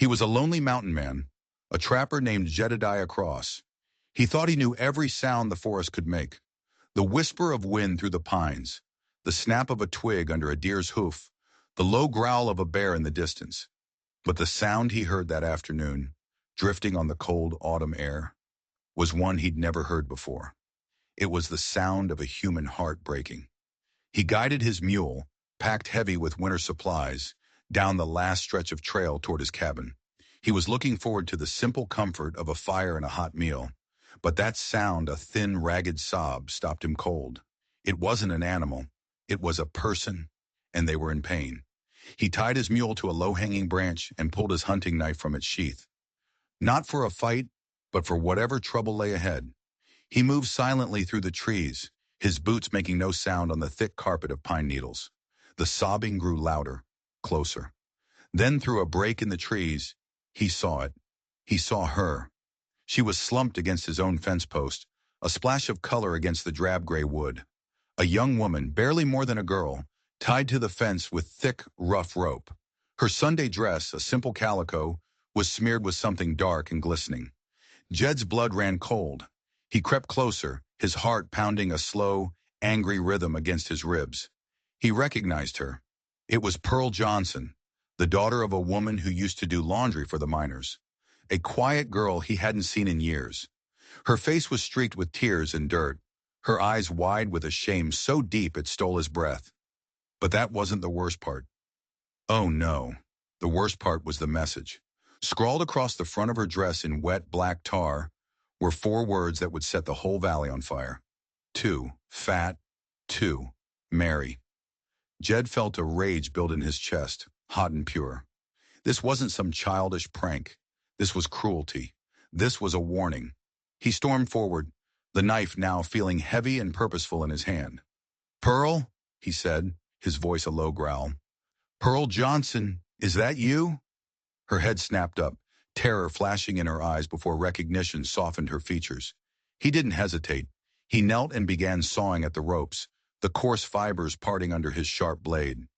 He was a lonely mountain man, a trapper named Jedediah Cross. He thought he knew every sound the forest could make. The whisper of wind through the pines, the snap of a twig under a deer's hoof, the low growl of a bear in the distance. But the sound he heard that afternoon, drifting on the cold autumn air, was one he'd never heard before. It was the sound of a human heart breaking. He guided his mule, packed heavy with winter supplies, down the last stretch of trail toward his cabin. He was looking forward to the simple comfort of a fire and a hot meal. But that sound, a thin, ragged sob, stopped him cold. It wasn't an animal. It was a person, and they were in pain. He tied his mule to a low-hanging branch and pulled his hunting knife from its sheath. Not for a fight, but for whatever trouble lay ahead. He moved silently through the trees, his boots making no sound on the thick carpet of pine needles. The sobbing grew louder, closer. Then through a break in the trees, he saw it. He saw her. She was slumped against his own fence post, a splash of color against the drab gray wood. A young woman, barely more than a girl, tied to the fence with thick, rough rope. Her Sunday dress, a simple calico, was smeared with something dark and glistening. Jed's blood ran cold. He crept closer, his heart pounding a slow, angry rhythm against his ribs. He recognized her. It was Pearl Johnson, the daughter of a woman who used to do laundry for the miners. A quiet girl he hadn't seen in years. Her face was streaked with tears and dirt, her eyes wide with a shame so deep it stole his breath. But that wasn't the worst part. Oh no, the worst part was the message. Scrawled across the front of her dress in wet black tar were 4 words that would set the whole valley on fire. To Fat, to Mary. Jed felt a rage build in his chest, hot and pure. This wasn't some childish prank. This was cruelty. This was a warning. He stormed forward, the knife now feeling heavy and purposeful in his hand. "Pearl," he said, his voice a low growl. "Pearl Johnson, is that you?" Her head snapped up, terror flashing in her eyes before recognition softened her features. He didn't hesitate. He knelt and began sawing at the ropes, the coarse fibers parting under his sharp blade.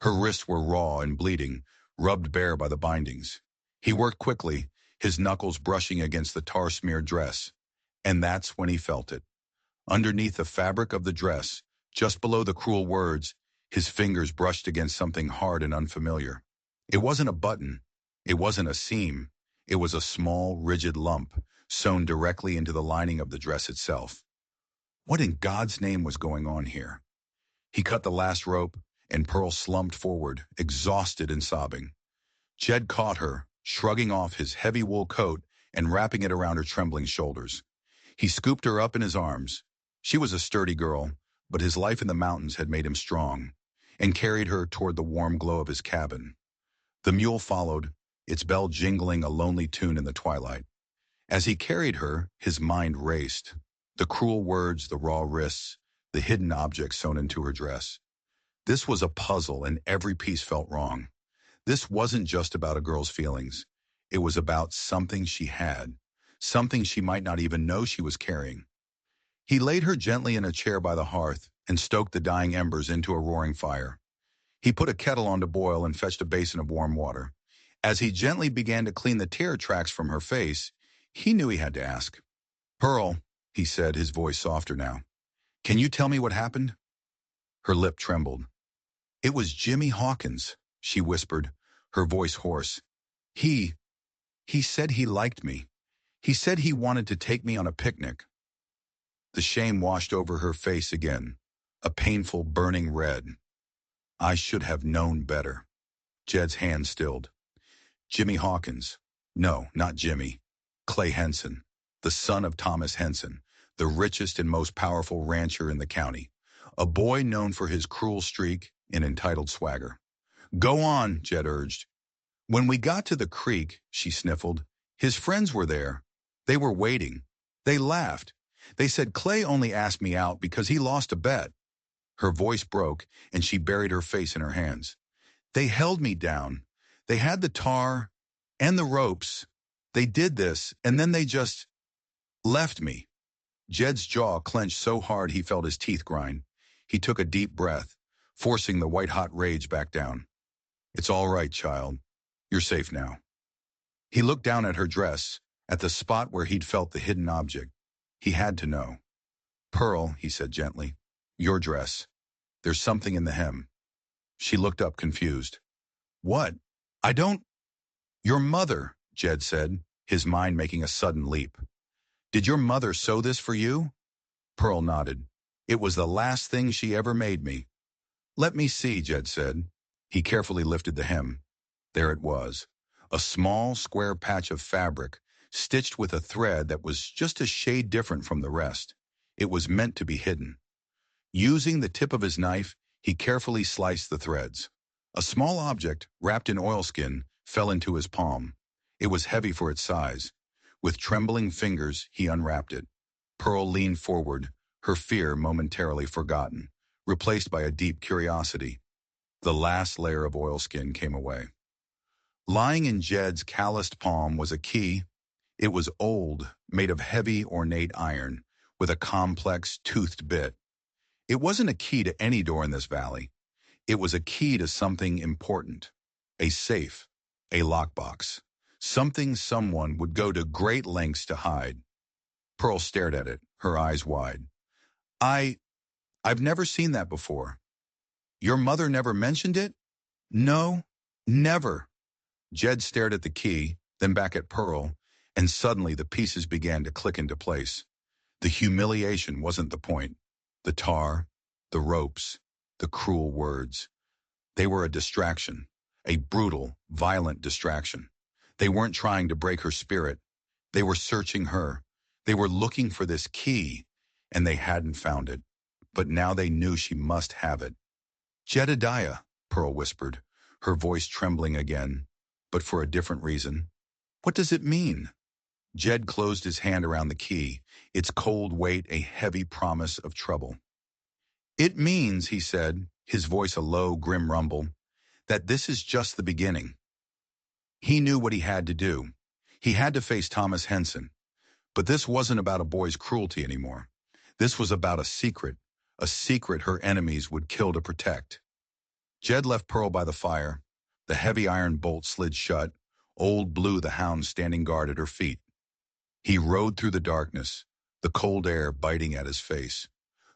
Her wrists were raw and bleeding, rubbed bare by the bindings. He worked quickly, his knuckles brushing against the tar-smeared dress. And that's when he felt it. Underneath the fabric of the dress, just below the cruel words, his fingers brushed against something hard and unfamiliar. It wasn't a button. It wasn't a seam. It was a small, rigid lump, sewn directly into the lining of the dress itself. What in God's name was going on here? He cut the last rope, and Pearl slumped forward, exhausted and sobbing. Jed caught her, shrugging off his heavy wool coat and wrapping it around her trembling shoulders. He scooped her up in his arms. She was a sturdy girl, but his life in the mountains had made him strong, and carried her toward the warm glow of his cabin. The mule followed, its bell jingling a lonely tune in the twilight. As he carried her, his mind raced. The cruel words, the raw wrists, the hidden objects sewn into her dress. This was a puzzle, and every piece felt wrong. This wasn't just about a girl's feelings. It was about something she had, something she might not even know she was carrying. He laid her gently in a chair by the hearth and stoked the dying embers into a roaring fire. He put a kettle on to boil and fetched a basin of warm water. As he gently began to clean the tear tracks from her face, he knew he had to ask. "Pearl," he said, his voice softer now, "can you tell me what happened?" Her lip trembled. "It was Jimmy Hawkins," she whispered, her voice hoarse. He said he liked me. He said he wanted to take me on a picnic." The shame washed over her face again, a painful, burning red. "I should have known better." Jed's hand stilled. "Jimmy Hawkins. No, not Jimmy. Clay Henson, the son of Thomas Henson, the richest and most powerful rancher in the county. A boy known for his cruel streak and entitled swagger." "Go on," Jed urged. "When we got to the creek," she sniffled, "his friends were there. They were waiting. They laughed. They said Clay only asked me out because he lost a bet." Her voice broke, and she buried her face in her hands. "They held me down. They had the tar and the ropes. They did this, and then they just left me." Jed's jaw clenched so hard he felt his teeth grind. He took a deep breath, forcing the white-hot rage back down. "It's all right, child. You're safe now." He looked down at her dress, at the spot where he'd felt the hidden object. He had to know. Pearl, he said gently, your dress. There's something in the hem. She looked up confused. What? I don't... Your mother, Jed said, his mind making a sudden leap. Did your mother sew this for you? Pearl nodded. It was the last thing she ever made me. Let me see, Jed said. He carefully lifted the hem. There it was, a small square patch of fabric, stitched with a thread that was just a shade different from the rest. It was meant to be hidden. Using the tip of his knife, he carefully sliced the threads. A small object, wrapped in oilskin, fell into his palm. It was heavy for its size. With trembling fingers, he unwrapped it. Pearl leaned forward, her fear momentarily forgotten, replaced by a deep curiosity. The last layer of oilskin came away. Lying in Jed's calloused palm was a key. It was old, made of heavy, ornate iron, with a complex, toothed bit. It wasn't a key to any door in this valley. It was a key to something important. A safe, a lockbox, something someone would go to great lengths to hide. Pearl stared at it, her eyes wide. I've never seen that before. Your mother never mentioned it? No, never. Jed stared at the key, then back at Pearl, and suddenly the pieces began to click into place. The humiliation wasn't the point. The tar, the ropes, the cruel words. They were a distraction, a brutal, violent distraction. They weren't trying to break her spirit. They were searching her. They were looking for this key, and they hadn't found it. But now they knew she must have it. Jedediah, Pearl whispered, her voice trembling again, but for a different reason. What does it mean? Jed closed his hand around the key, its cold weight a heavy promise of trouble. It means, he said, his voice a low, grim rumble, that this is just the beginning. He knew what he had to do. He had to face Thomas Henson. But this wasn't about a boy's cruelty anymore. This was about a secret her enemies would kill to protect. Jed left Pearl by the fire. The heavy iron bolt slid shut, Old Blue the hound standing guard at her feet. He rode through the darkness, the cold air biting at his face.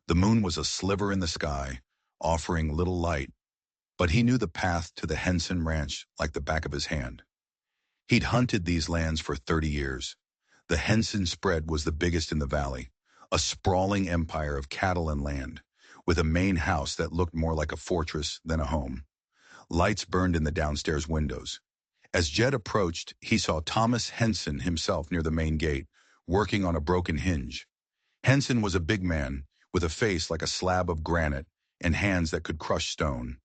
The moon was a sliver in the sky, offering little light, but he knew the path to the Henson Ranch like the back of his hand. He'd hunted these lands for 30 years. The Henson spread was the biggest in the valley, a sprawling empire of cattle and land, with a main house that looked more like a fortress than a home. Lights burned in the downstairs windows. As Jed approached, he saw Thomas Henson himself near the main gate, working on a broken hinge. Henson was a big man, with a face like a slab of granite and hands that could crush stone.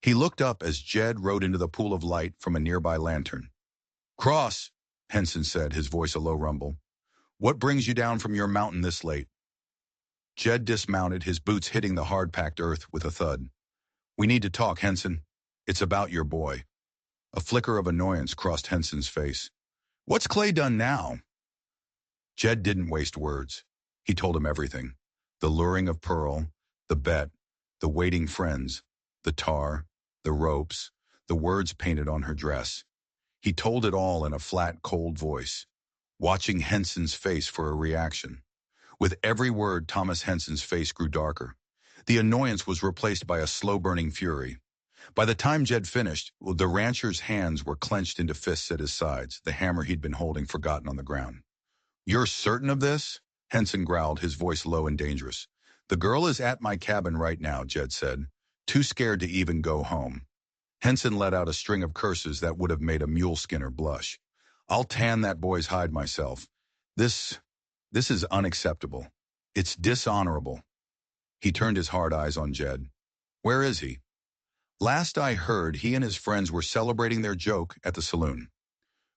He looked up as Jed rode into the pool of light from a nearby lantern. "Cross," Henson said, his voice a low rumble. "What brings you down from your mountain this late?" Jed dismounted, his boots hitting the hard-packed earth with a thud. "We need to talk, Henson. It's about your boy." A flicker of annoyance crossed Henson's face. "What's Clay done now?" Jed didn't waste words. He told him everything. The luring of Pearl, the bet, the waiting friends, the tar, the ropes, the words painted on her dress. He told it all in a flat, cold voice, watching Henson's face for a reaction. With every word, Thomas Henson's face grew darker. The annoyance was replaced by a slow-burning fury. By the time Jed finished, the rancher's hands were clenched into fists at his sides, the hammer he'd been holding forgotten on the ground. "You're certain of this?" Henson growled, his voice low and dangerous. "The girl is at my cabin right now," Jed said, too scared to even go home. Henson let out a string of curses that would have made a mule skinner blush. "I'll tan that boy's hide myself. This is unacceptable. It's dishonorable." He turned his hard eyes on Jed. "Where is he?" "Last I heard, he and his friends were celebrating their joke at the saloon."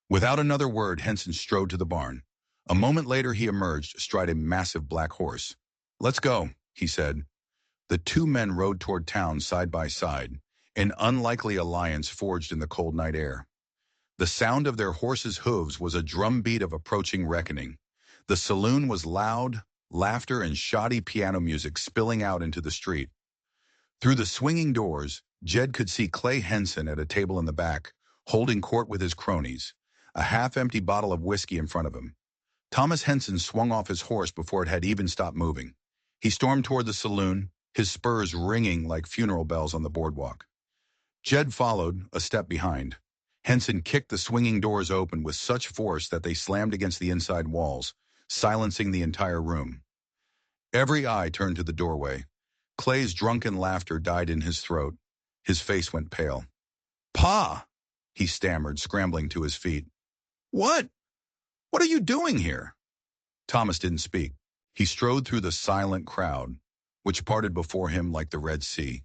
Without another word, Henson strode to the barn. A moment later, he emerged, astride a massive black horse. "Let's go," he said. The two men rode toward town side by side, an unlikely alliance forged in the cold night air. The sound of their horses' hooves was a drumbeat of approaching reckoning. The saloon was loud, laughter and shoddy piano music spilling out into the street. Through the swinging doors, Jed could see Clay Henson at a table in the back, holding court with his cronies. a half-empty bottle of whiskey in front of him. Thomas Henson swung off his horse before it had even stopped moving. He stormed toward the saloon, his spurs ringing like funeral bells on the boardwalk. Jed followed, a step behind. Henson kicked the swinging doors open with such force that they slammed against the inside walls, silencing the entire room. Every eye turned to the doorway. Clay's drunken laughter died in his throat. His face went pale. "Pa!" he stammered, scrambling to his feet. "What? What are you doing here?" Thomas didn't speak. He strode through the silent crowd, which parted before him like the Red Sea.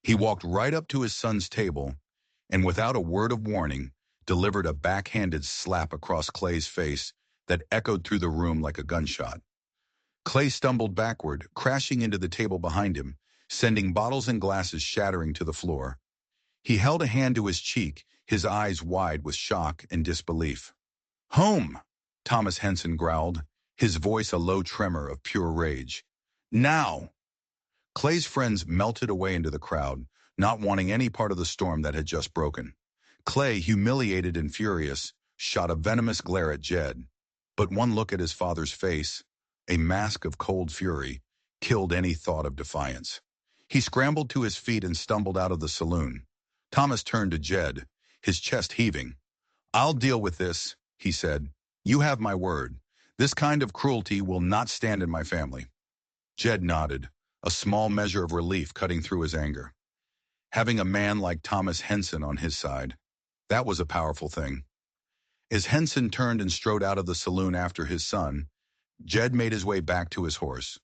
He walked right up to his son's table and, without a word of warning, delivered a backhanded slap across Clay's face that echoed through the room like a gunshot. Clay stumbled backward, crashing into the table behind him, sending bottles and glasses shattering to the floor. He held a hand to his cheek, his eyes wide with shock and disbelief. "Home!" Thomas Henson growled, his voice a low tremor of pure rage. "Now!" Clay's friends melted away into the crowd, not wanting any part of the storm that had just broken. Clay, humiliated and furious, shot a venomous glare at Jed. But one look at his father's face, a mask of cold fury, killed any thought of defiance. He scrambled to his feet and stumbled out of the saloon. Thomas turned to Jed, his chest heaving. "I'll deal with this," he said. "You have my word. This kind of cruelty will not stand in my family." Jed nodded, a small measure of relief cutting through his anger. Having a man like Thomas Henson on his side, that was a powerful thing. As Henson turned and strode out of the saloon after his son, Jed made his way back to his horse.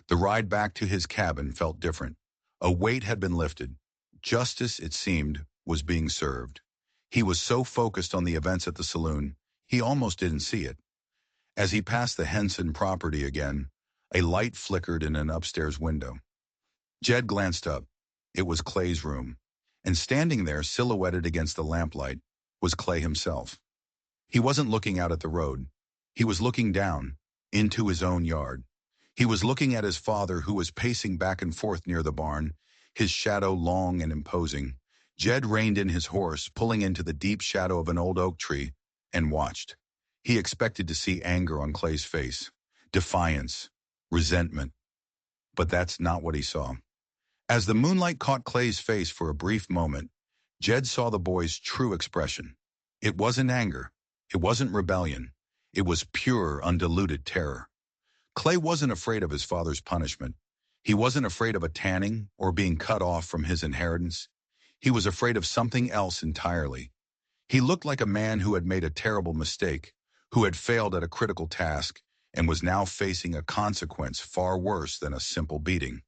The ride back to his cabin felt different. A weight had been lifted. Justice, it seemed, was being served. He was so focused on the events at the saloon, he almost didn't see it. As he passed the Henson property again, a light flickered in an upstairs window. Jed glanced up. It was Clay's room, and standing there, silhouetted against the lamplight, was Clay himself. He wasn't looking out at the road. He was looking down, into his own yard. He was looking at his father, who was pacing back and forth near the barn, his shadow long and imposing. Jed reined in his horse, pulling into the deep shadow of an old oak tree, and watched. He expected to see anger on Clay's face, defiance, resentment. But that's not what he saw. As the moonlight caught Clay's face for a brief moment, Jed saw the boy's true expression. It wasn't anger. It wasn't rebellion. It was pure, undiluted terror. Clay wasn't afraid of his father's punishment. He wasn't afraid of a tanning or being cut off from his inheritance. He was afraid of something else entirely. He looked like a man who had made a terrible mistake, who had failed at a critical task, and was now facing a consequence far worse than a simple beating.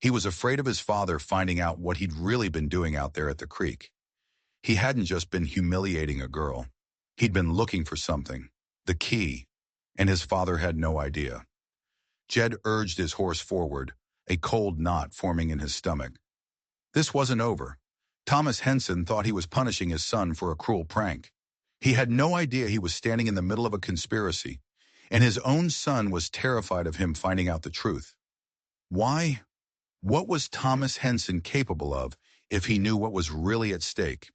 He was afraid of his father finding out what he'd really been doing out there at the creek. He hadn't just been humiliating a girl. He'd been looking for something, the key, and his father had no idea. Jed urged his horse forward, a cold knot forming in his stomach. This wasn't over. Thomas Henson thought he was punishing his son for a cruel prank. He had no idea he was standing in the middle of a conspiracy, and his own son was terrified of him finding out the truth. Why? What was Thomas Henson capable of if he knew what was really at stake?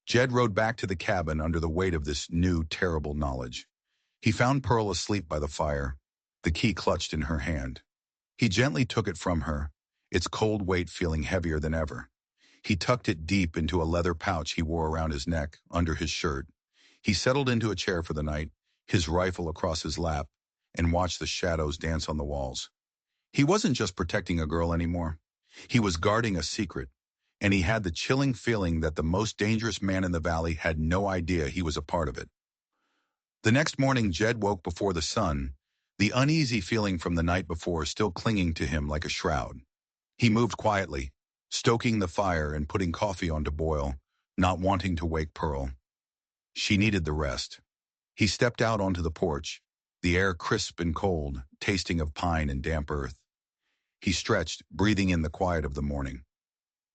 Jed rode back to the cabin under the weight of this new, terrible knowledge. He found Pearl asleep by the fire, the key clutched in her hand. He gently took it from her, its cold weight feeling heavier than ever. He tucked it deep into a leather pouch he wore around his neck, under his shirt. He settled into a chair for the night, his rifle across his lap, and watched the shadows dance on the walls. He wasn't just protecting a girl anymore. He was guarding a secret, and he had the chilling feeling that the most dangerous man in the valley had no idea he was a part of it. The next morning, Jed woke before the sun, the uneasy feeling from the night before still clinging to him like a shroud. He moved quietly, stoking the fire and putting coffee on to boil, not wanting to wake Pearl. She needed the rest. He stepped out onto the porch, the air crisp and cold, tasting of pine and damp earth. He stretched, breathing in the quiet of the morning.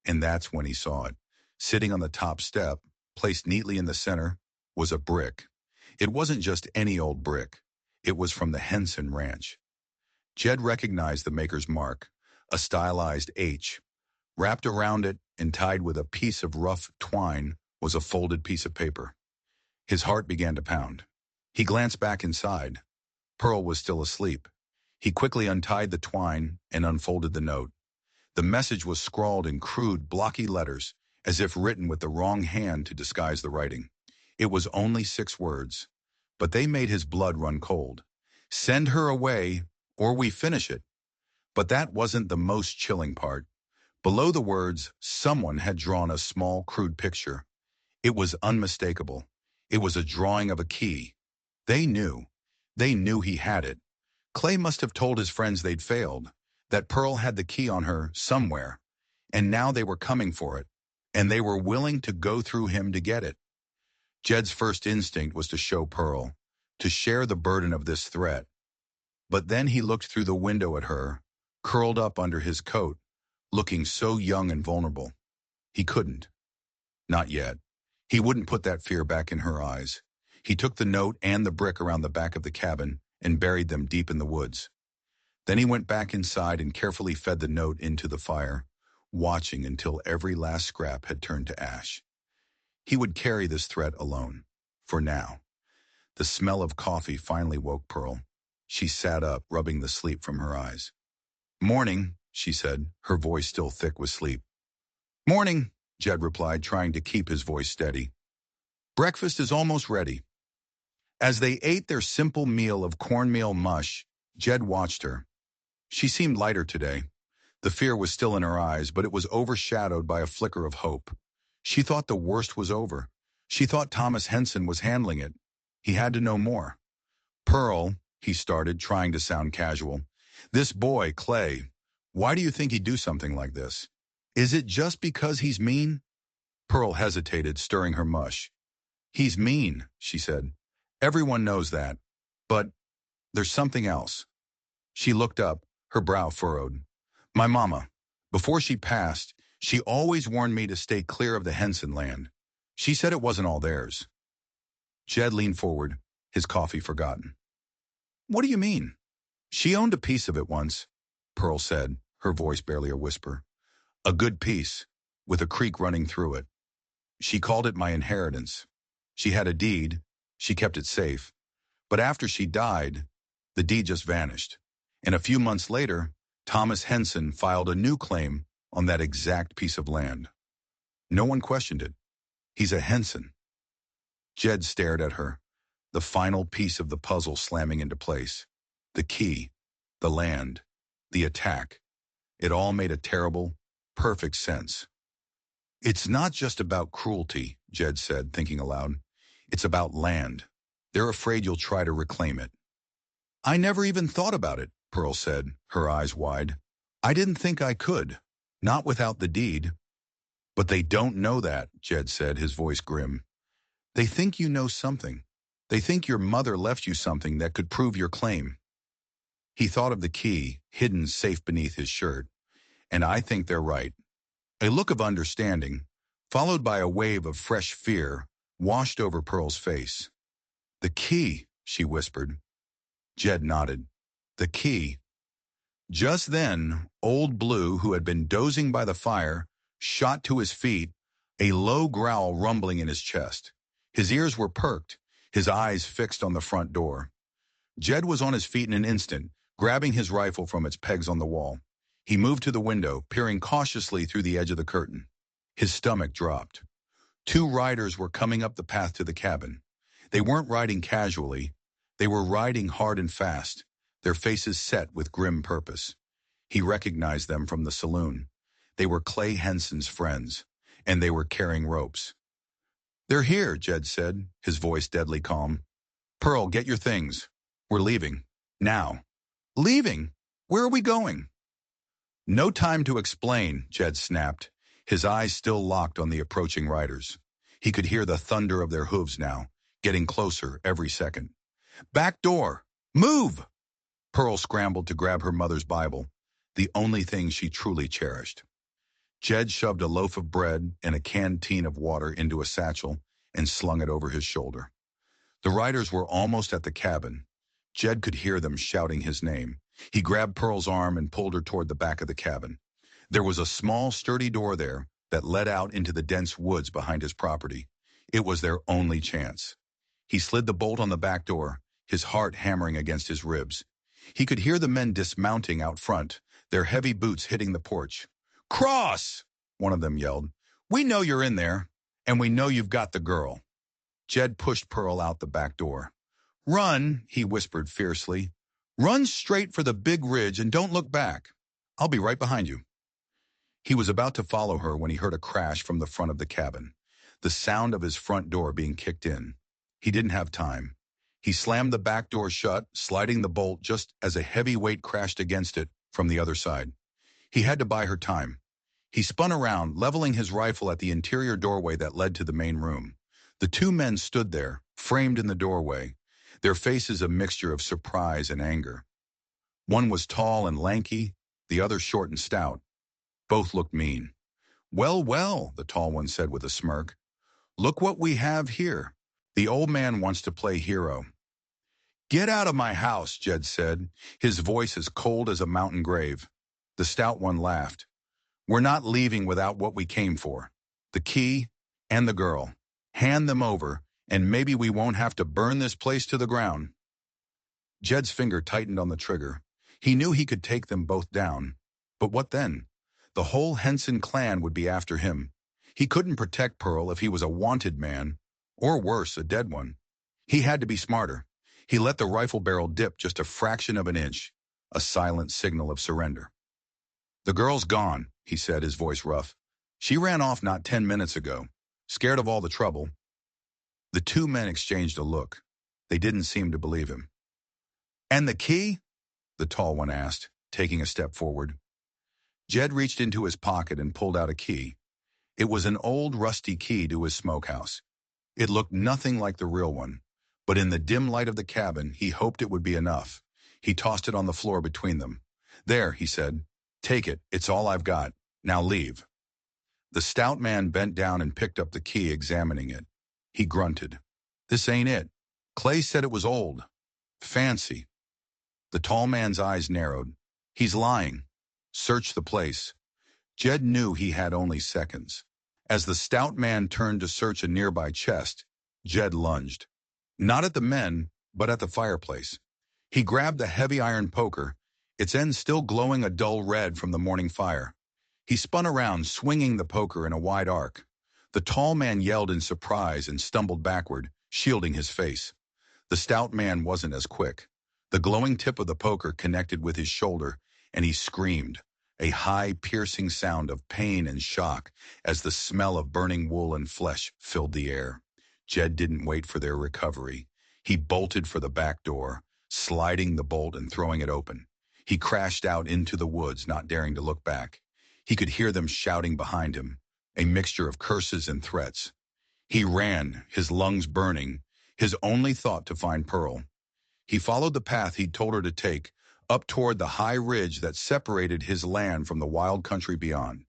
And that's when he saw it. Sitting on the top step, placed neatly in the center, was a brick. It wasn't just any old brick. It was from the Henson Ranch. Jed recognized the maker's mark, a stylized H. Wrapped around it and tied with a piece of rough twine was a folded piece of paper. His heart began to pound. He glanced back inside. Pearl was still asleep. He quickly untied the twine and unfolded the note. The message was scrawled in crude, blocky letters, as if written with the wrong hand to disguise the writing. It was only 6 words, but they made his blood run cold. Send her away, or we finish it. But that wasn't the most chilling part. Below the words, someone had drawn a small, crude picture. It was unmistakable. It was a drawing of a key. They knew. They knew he had it. Clay must have told his friends they'd failed, that Pearl had the key on her somewhere, and now they were coming for it, and they were willing to go through him to get it. Jed's first instinct was to show Pearl, to share the burden of this threat. But then he looked through the window at her, curled up under his coat, looking so young and vulnerable. He couldn't. Not yet. He wouldn't put that fear back in her eyes. He took the note and the brick around the back of the cabin and buried them deep in the woods. Then he went back inside and carefully fed the note into the fire, watching until every last scrap had turned to ash. He would carry this threat alone, for now. The smell of coffee finally woke Pearl. She sat up, rubbing the sleep from her eyes. "Morning," she said, her voice still thick with sleep. "Morning," Jed replied, trying to keep his voice steady. "Breakfast is almost ready." As they ate their simple meal of cornmeal mush, Jed watched her. She seemed lighter today. The fear was still in her eyes, but it was overshadowed by a flicker of hope. She thought the worst was over. She thought Thomas Henson was handling it. He had to know more. "Pearl," he started, trying to sound casual. "This boy, Clay, why do you think he'd do something like this? Is it just because he's mean?" Pearl hesitated, stirring her mush. "He's mean," she said. "Everyone knows that. But there's something else." She looked up, her brow furrowed. "My mama, before she passed, she always warned me to stay clear of the Henson land. She said it wasn't all theirs." Jed leaned forward, his coffee forgotten. "What do you mean?" "She owned a piece of it once," Pearl said, her voice barely a whisper. "A good piece, with a creek running through it. She called it my inheritance. She had a deed. She kept it safe. But after she died, the deed just vanished. And a few months later, Thomas Henson filed a new claim on that exact piece of land. No one questioned it. He's a Henson." Jed stared at her, the final piece of the puzzle slamming into place. The key, the land, the attack. It all made a terrible, perfect sense. "It's not just about cruelty," Jed said, thinking aloud. "It's about land. They're afraid you'll try to reclaim it." "I never even thought about it," Pearl said, her eyes wide. "I didn't think I could. Not without the deed." "But they don't know that," Jed said, his voice grim. "They think you know something. They think your mother left you something that could prove your claim." He thought of the key, hidden safe beneath his shirt. "And I think they're right." A look of understanding, followed by a wave of fresh fear, washed over Pearl's face. "The key," she whispered. Jed nodded. "The key." Just then, Old Blue, who had been dozing by the fire, shot to his feet, a low growl rumbling in his chest. His ears were perked, his eyes fixed on the front door. Jed was on his feet in an instant, grabbing his rifle from its pegs on the wall. He moved to the window, peering cautiously through the edge of the curtain. His stomach dropped. 2 riders were coming up the path to the cabin. They weren't riding casually. They were riding hard and fast, their faces set with grim purpose. He recognized them from the saloon. They were Clay Henson's friends, and they were carrying ropes. "They're here," Jed said, his voice deadly calm. "Pearl, get your things. We're leaving. Now." "Leaving? Where are we going?" "No time to explain," Jed snapped, his eyes still locked on the approaching riders. He could hear the thunder of their hooves now, getting closer every second. "Back door! Move!" Pearl scrambled to grab her mother's Bible, the only thing she truly cherished. Jed shoved a loaf of bread and a canteen of water into a satchel and slung it over his shoulder. The riders were almost at the cabin. Jed could hear them shouting his name. He grabbed Pearl's arm and pulled her toward the back of the cabin. There was a small, sturdy door there that led out into the dense woods behind his property. It was their only chance. He slid the bolt on the back door, his heart hammering against his ribs. He could hear the men dismounting out front, their heavy boots hitting the porch. "Cross!" one of them yelled. "We know you're in there, and we know you've got the girl." Jed pushed Pearl out the back door. "Run," he whispered fiercely. "Run straight for the big ridge and don't look back. I'll be right behind you." He was about to follow her when he heard a crash from the front of the cabin, the sound of his front door being kicked in. He didn't have time. He slammed the back door shut, sliding the bolt just as a heavy weight crashed against it from the other side. He had to buy her time. He spun around, leveling his rifle at the interior doorway that led to the main room. The two men stood there, framed in the doorway, their faces a mixture of surprise and anger. One was tall and lanky, the other short and stout. Both looked mean. "Well, well," the tall one said with a smirk. "Look what we have here. The old man wants to play hero." "Get out of my house," Jed said, his voice as cold as a mountain grave. The stout one laughed. "We're not leaving without what we came for. The key and the girl. Hand them over, and maybe we won't have to burn this place to the ground." Jed's finger tightened on the trigger. He knew he could take them both down. But what then? The whole Henson clan would be after him. He couldn't protect Pearl if he was a wanted man, or worse, a dead one. He had to be smarter. He let the rifle barrel dip just a fraction of an inch, a silent signal of surrender. "The girl's gone," he said, his voice rough. "She ran off not 10 minutes ago, scared of all the trouble." The two men exchanged a look. They didn't seem to believe him. "And the key?" the tall one asked, taking a step forward. Jed reached into his pocket and pulled out a key. It was an old, rusty key to his smokehouse. It looked nothing like the real one, but in the dim light of the cabin, he hoped it would be enough. He tossed it on the floor between them. "There," he said. "Take it. It's all I've got. Now leave." The stout man bent down and picked up the key, examining it. He grunted. "This ain't it. Clay said it was old. Fancy." The tall man's eyes narrowed. "He's lying. Search the place." Jed knew he had only seconds. As the stout man turned to search a nearby chest, Jed lunged. Not at the men, but at the fireplace. He grabbed the heavy iron poker, its end still glowing a dull red from the morning fire. He spun around, swinging the poker in a wide arc. The tall man yelled in surprise and stumbled backward, shielding his face. The stout man wasn't as quick. The glowing tip of the poker connected with his shoulder, and he screamed, a high, piercing sound of pain and shock as the smell of burning wool and flesh filled the air. Jed didn't wait for their recovery. He bolted for the back door, sliding the bolt and throwing it open. He crashed out into the woods, not daring to look back. He could hear them shouting behind him, a mixture of curses and threats. He ran, his lungs burning, his only thought to find Pearl. He followed the path he'd told her to take, up toward the high ridge that separated his land from the wild country beyond.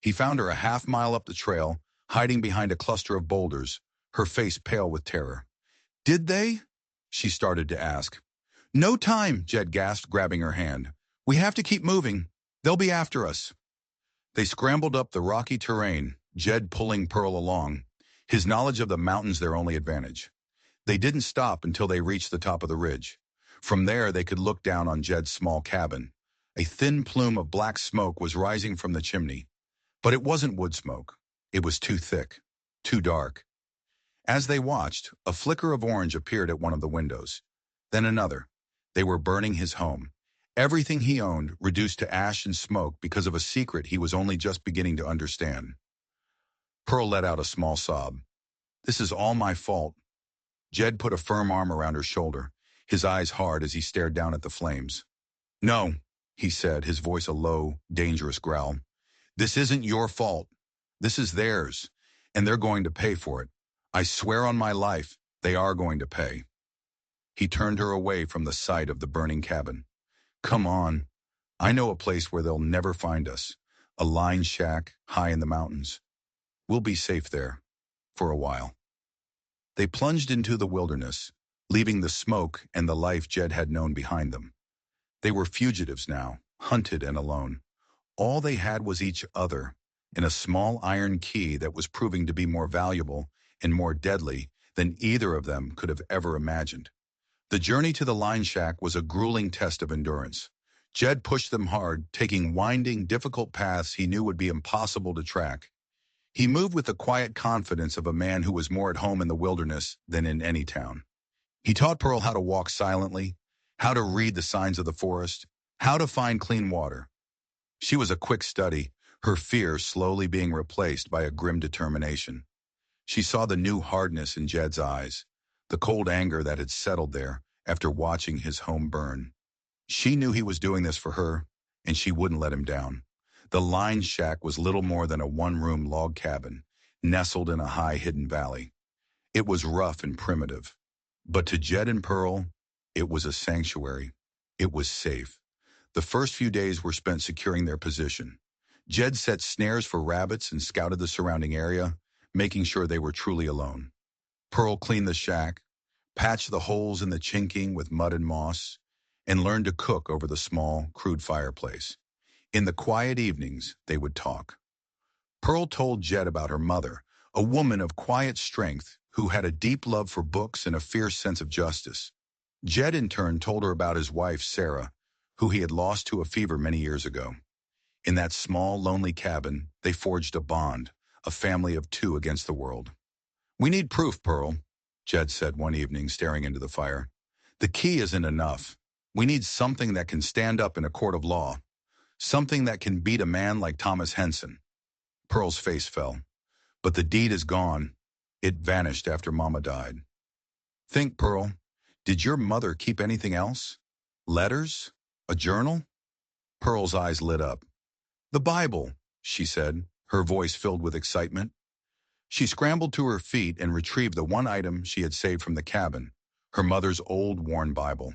He found her a half-mile up the trail, hiding behind a cluster of boulders, her face pale with terror. "Did they?" she started to ask. "No time," Jed gasped, grabbing her hand. "We have to keep moving. They'll be after us." They scrambled up the rocky terrain, Jed pulling Pearl along, his knowledge of the mountains their only advantage. They didn't stop until they reached the top of the ridge. From there, they could look down on Jed's small cabin. A thin plume of black smoke was rising from the chimney. But it wasn't wood smoke. It was too thick, too dark. As they watched, a flicker of orange appeared at one of the windows. Then another. They were burning his home. Everything he owned reduced to ash and smoke because of a secret he was only just beginning to understand. Pearl let out a small sob. "This is all my fault." Jed put a firm arm around her shoulder, his eyes hard as he stared down at the flames. "No," he said, his voice a low, dangerous growl. "This isn't your fault. This is theirs, and they're going to pay for it. I swear on my life, they are going to pay." He turned her away from the sight of the burning cabin. "Come on. I know a place where they'll never find us. A line shack high in the mountains. We'll be safe there, for a while." They plunged into the wilderness, leaving the smoke and the life Jed had known behind them. They were fugitives now, hunted and alone. All they had was each other, and a small iron key that was proving to be more valuable and more deadly than either of them could have ever imagined. The journey to the line shack was a grueling test of endurance. Jed pushed them hard, taking winding, difficult paths he knew would be impossible to track. He moved with the quiet confidence of a man who was more at home in the wilderness than in any town. He taught Pearl how to walk silently, how to read the signs of the forest, how to find clean water. She was a quick study, her fear slowly being replaced by a grim determination. She saw the new hardness in Jed's eyes, the cold anger that had settled there after watching his home burn. She knew he was doing this for her, and she wouldn't let him down. The line shack was little more than a one-room log cabin, nestled in a high hidden valley. It was rough and primitive, but to Jed and Pearl, it was a sanctuary. It was safe. The first few days were spent securing their position. Jed set snares for rabbits and scouted the surrounding area, making sure they were truly alone. Pearl cleaned the shack, patched the holes in the chinking with mud and moss, and learned to cook over the small, crude fireplace. In the quiet evenings, they would talk. Pearl told Jed about her mother, a woman of quiet strength who had a deep love for books and a fierce sense of justice. Jed in turn told her about his wife, Sarah, who he had lost to a fever many years ago. In that small, lonely cabin, they forged a bond, a family of two against the world. "We need proof, Pearl," Jed said one evening, staring into the fire. "The key isn't enough. We need something that can stand up in a court of law, something that can beat a man like Thomas Henson." Pearl's face fell. "But the deed is gone. It vanished after Mama died." "Think, Pearl. Did your mother keep anything else? Letters? A journal?" Pearl's eyes lit up. "The Bible," she said, her voice filled with excitement. She scrambled to her feet and retrieved the one item she had saved from the cabin, her mother's old, worn Bible.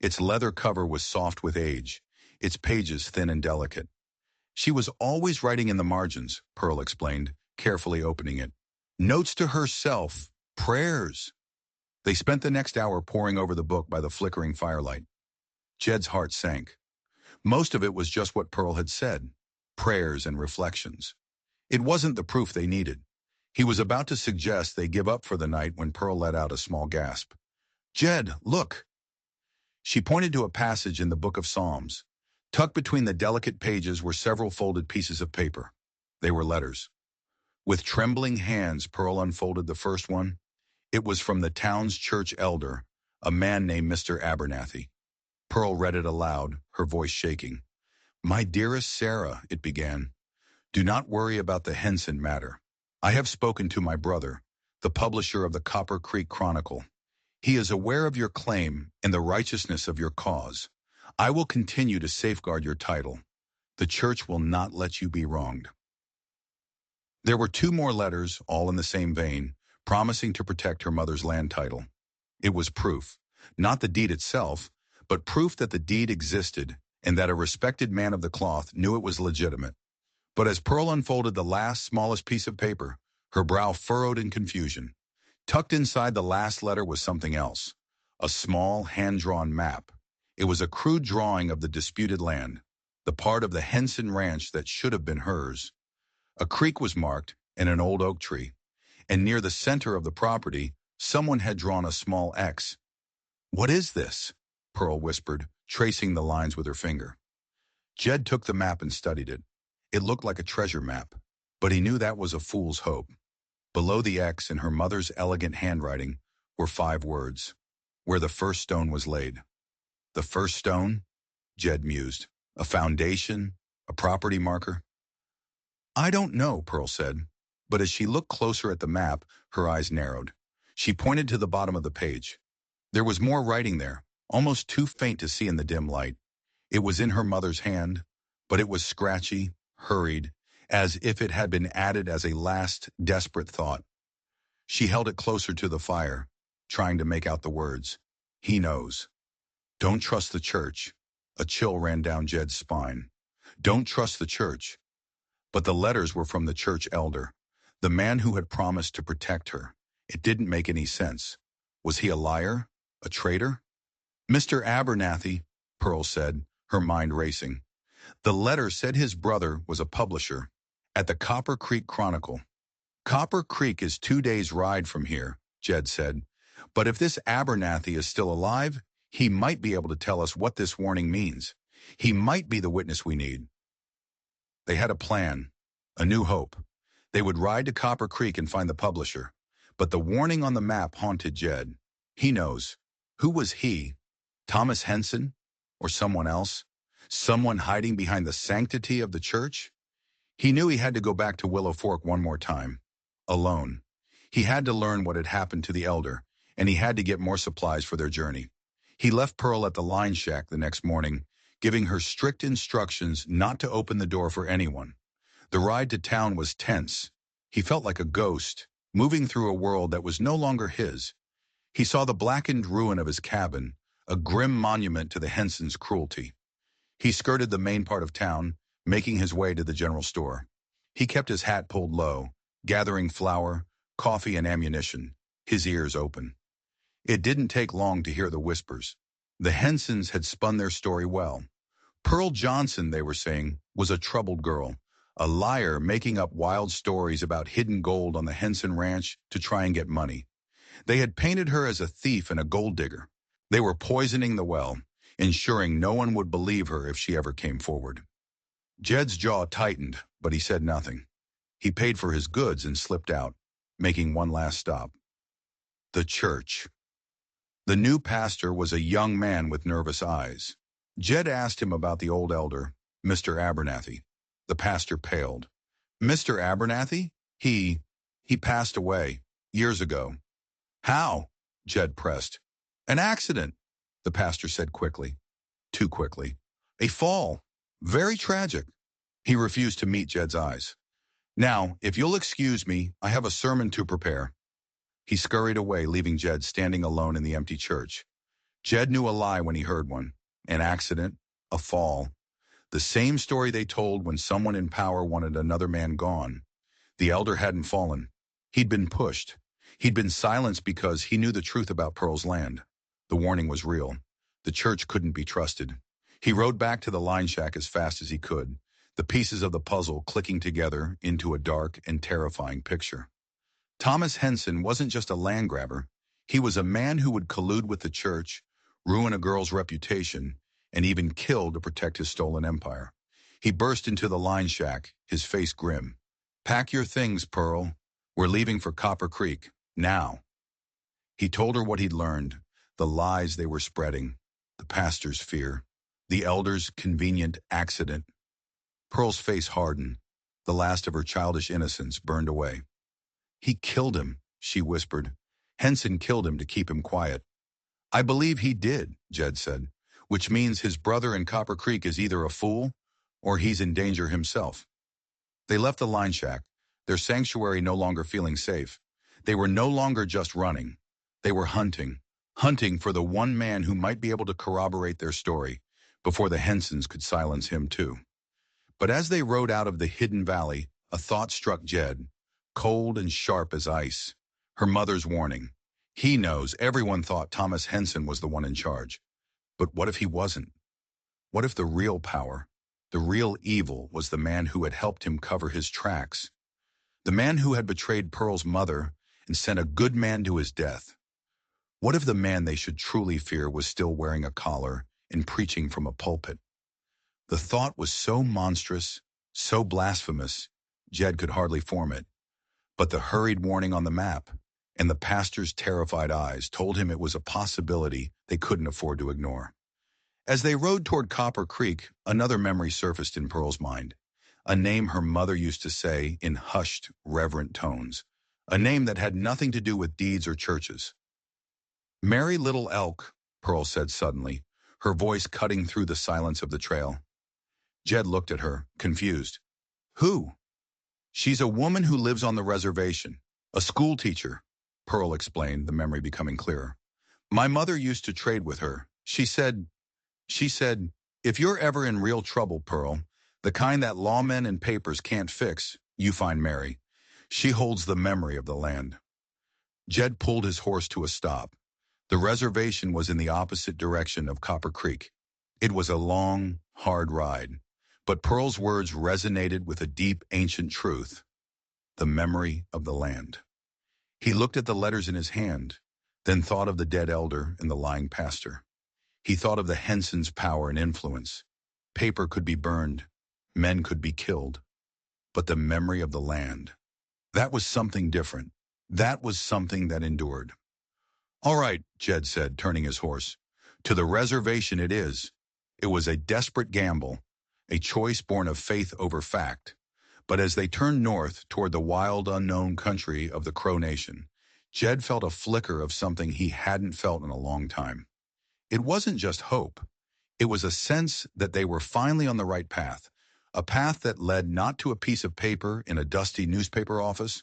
Its leather cover was soft with age, its pages thin and delicate. "She was always writing in the margins," Pearl explained, carefully opening it. "Notes to herself, prayers." They spent the next hour poring over the book by the flickering firelight. Jed's heart sank. Most of it was just what Pearl had said, prayers and reflections. It wasn't the proof they needed. He was about to suggest they give up for the night when Pearl let out a small gasp. "Jed, look!" She pointed to a passage in the Book of Psalms. Tucked between the delicate pages were several folded pieces of paper. They were letters. With trembling hands, Pearl unfolded the first one. It was from the town's church elder, a man named Mr. Abernathy. Pearl read it aloud, her voice shaking. "My dearest Sarah," it began, "do not worry about the Henson matter. I have spoken to my brother, the publisher of the Copper Creek Chronicle. He is aware of your claim and the righteousness of your cause. I will continue to safeguard your title. The church will not let you be wronged." There were two more letters, all in the same vein, promising to protect her mother's land title. It was proof, not the deed itself, but proof that the deed existed and that a respected man of the cloth knew it was legitimate. But as Pearl unfolded the last, smallest piece of paper, her brow furrowed in confusion. Tucked inside the last letter was something else, a small, hand-drawn map. It was a crude drawing of the disputed land, the part of the Henson Ranch that should have been hers. A creek was marked, and an old oak tree, and near the center of the property, someone had drawn a small X. "What is this?" Pearl whispered, tracing the lines with her finger. Jed took the map and studied it. It looked like a treasure map, but he knew that was a fool's hope. Below the X, in her mother's elegant handwriting, were 5 words, "Where the first stone was laid." The first stone? Jed mused. A foundation? A property marker? "I don't know," Pearl said, but as she looked closer at the map, her eyes narrowed. She pointed to the bottom of the page. There was more writing there, almost too faint to see in the dim light. It was in her mother's hand, but it was scratchy, hurried, as if it had been added as a last, desperate thought. She held it closer to the fire, trying to make out the words. "He knows. Don't trust the church." A chill ran down Jed's spine. Don't trust the church. But the letters were from the church elder, the man who had promised to protect her. It didn't make any sense. Was he a liar? A traitor? "Mr. Abernathy," Pearl said, her mind racing. The letter said his brother was a publisher at the Copper Creek Chronicle. Copper Creek is 2 days' ride from here, Jed said. But if this Abernathy is still alive, he might be able to tell us what this warning means. He might be the witness we need. They had a plan, a new hope. They would ride to Copper Creek and find the publisher. But the warning on the map haunted Jed. He knows. Who was he? Thomas Henson? Or someone else? Someone hiding behind the sanctity of the church? He knew he had to go back to Willow Fork one more time. Alone. He had to learn what had happened to the elder, and he had to get more supplies for their journey. He left Pearl at the line shack the next morning, giving her strict instructions not to open the door for anyone. The ride to town was tense. He felt like a ghost, moving through a world that was no longer his. He saw the blackened ruin of his cabin, a grim monument to the Hensons' cruelty. He skirted the main part of town, making his way to the general store. He kept his hat pulled low, gathering flour, coffee, and ammunition, his ears open. It didn't take long to hear the whispers. The Hensons had spun their story well. Pearl Johnson, they were saying, was a troubled girl, a liar making up wild stories about hidden gold on the Henson ranch to try and get money. They had painted her as a thief and a gold digger. They were poisoning the well, ensuring no one would believe her if she ever came forward. Jed's jaw tightened, but he said nothing. He paid for his goods and slipped out, making one last stop. The church. The new pastor was a young man with nervous eyes. Jed asked him about the old elder, Mr. Abernathy. The pastor paled. Mr. Abernathy? He passed away, years ago. How? Jed pressed. An accident, the pastor said quickly. Too quickly. A fall. Very tragic. He refused to meet Jed's eyes. Now, if you'll excuse me, I have a sermon to prepare. He scurried away, leaving Jed standing alone in the empty church. Jed knew a lie when he heard one. An accident, a fall. The same story they told when someone in power wanted another man gone. The elder hadn't fallen. He'd been pushed. He'd been silenced because he knew the truth about Pearl's land. The warning was real. The church couldn't be trusted. He rode back to the line shack as fast as he could, the pieces of the puzzle clicking together into a dark and terrifying picture. Thomas Henson wasn't just a land grabber. He was a man who would collude with the church, ruin a girl's reputation, and even kill to protect his stolen empire. He burst into the line shack, his face grim. Pack your things, Pearl. We're leaving for Copper Creek, now. He told her what he'd learned, the lies they were spreading, the pastor's fear, the elder's convenient accident. Pearl's face hardened. The last of her childish innocence burned away. He killed him, she whispered. Henson killed him to keep him quiet. I believe he did, Jed said, which means his brother in Copper Creek is either a fool or he's in danger himself. They left the line shack, their sanctuary no longer feeling safe. They were no longer just running. They were hunting for the one man who might be able to corroborate their story before the Hensons could silence him too. But as they rode out of the hidden valley, a thought struck Jed, cold and sharp as ice. Her mother's warning. He knows everyone thought Thomas Henson was the one in charge. But what if he wasn't? What if the real power, the real evil, was the man who had helped him cover his tracks? The man who had betrayed Pearl's mother and sent a good man to his death? What if the man they should truly fear was still wearing a collar and preaching from a pulpit? The thought was so monstrous, so blasphemous, Jed could hardly form it. But the hurried warning on the map and the pastor's terrified eyes told him it was a possibility they couldn't afford to ignore. As they rode toward Copper Creek, another memory surfaced in Pearl's mind. A name her mother used to say in hushed, reverent tones. A name that had nothing to do with deeds or churches. Mary Little Elk, Pearl said suddenly, her voice cutting through the silence of the trail. Jed looked at her, confused. Who? She's a woman who lives on the reservation. A school teacher, Pearl explained, the memory becoming clearer. My mother used to trade with her. She said, if you're ever in real trouble, Pearl, the kind that lawmen and papers can't fix, you find Mary. She holds the memory of the land. Jed pulled his horse to a stop. The reservation was in the opposite direction of Copper Creek. It was a long, hard ride, but Pearl's words resonated with a deep, ancient truth, the memory of the land. He looked at the letters in his hand, then thought of the dead elder and the lying pastor. He thought of the Henson's power and influence. Paper could be burned, men could be killed, but the memory of the land, that was something different. That was something that endured. All right, Jed said, turning his horse. To the reservation it is. It was a desperate gamble, a choice born of faith over fact. But as they turned north toward the wild, unknown country of the Crow Nation, Jed felt a flicker of something he hadn't felt in a long time. It wasn't just hope. It was a sense that they were finally on the right path, a path that led not to a piece of paper in a dusty newspaper office,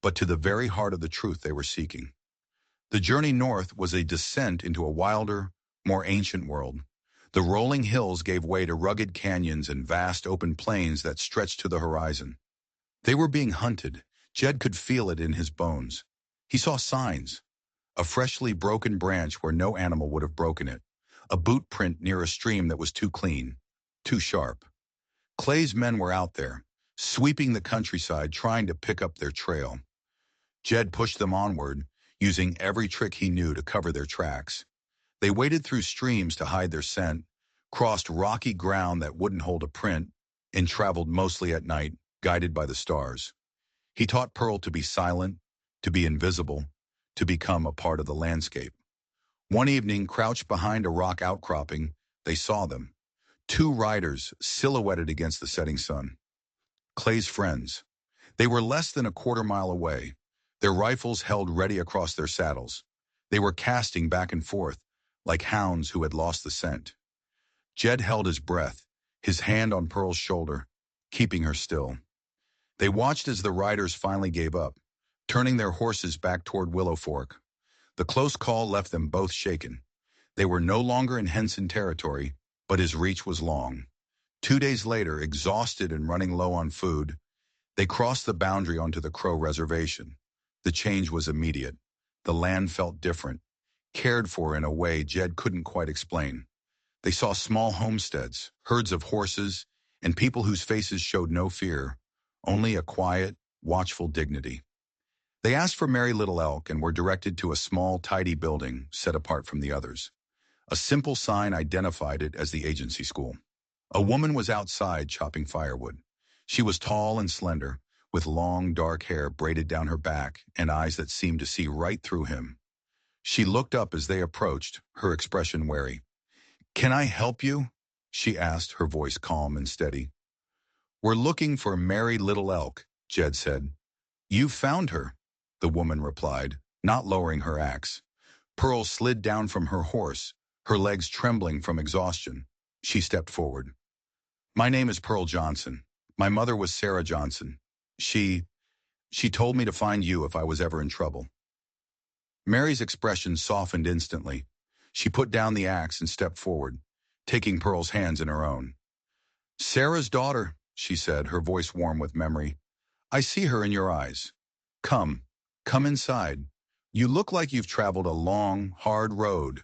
but to the very heart of the truth they were seeking. The journey north was a descent into a wilder, more ancient world. The rolling hills gave way to rugged canyons and vast open plains that stretched to the horizon. They were being hunted. Jed could feel it in his bones. He saw signs. A freshly broken branch where no animal would have broken it. A boot print near a stream that was too clean, too sharp. Clay's men were out there, sweeping the countryside, trying to pick up their trail. Jed pushed them onward, using every trick he knew to cover their tracks. They waded through streams to hide their scent, crossed rocky ground that wouldn't hold a print, and traveled mostly at night, guided by the stars. He taught Pearl to be silent, to be invisible, to become a part of the landscape. One evening, crouched behind a rock outcropping, they saw them. Two riders silhouetted against the setting sun. Clay's friends. They were less than a quarter-mile away, their rifles held ready across their saddles. They were casting back and forth, like hounds who had lost the scent. Jed held his breath, his hand on Pearl's shoulder, keeping her still. They watched as the riders finally gave up, turning their horses back toward Willow Fork. The close call left them both shaken. They were no longer in Henson territory, but his reach was long. 2 days later, exhausted and running low on food, they crossed the boundary onto the Crow Reservation. The change was immediate. The land felt different, cared for in a way Jed couldn't quite explain. They saw small homesteads, herds of horses, and people whose faces showed no fear, only a quiet, watchful dignity. They asked for Mary Little Elk and were directed to a small, tidy building set apart from the others. A simple sign identified it as the agency school. A woman was outside chopping firewood. She was tall and slender, with long, dark hair braided down her back and eyes that seemed to see right through him. She looked up as they approached, her expression wary. "Can I help you?" she asked, her voice calm and steady. "We're looking for Mary Little Elk," Jed said. "You found her," the woman replied, not lowering her axe. Pearl slid down from her horse, her legs trembling from exhaustion. She stepped forward. "My name is Pearl Johnson. My mother was Sarah Johnson. She told me to find you if I was ever in trouble." Mary's expression softened instantly. She put down the axe and stepped forward, taking Pearl's hands in her own. "Sarah's daughter," she said, her voice warm with memory. "I see her in your eyes. Come inside. You look like you've traveled a long, hard road."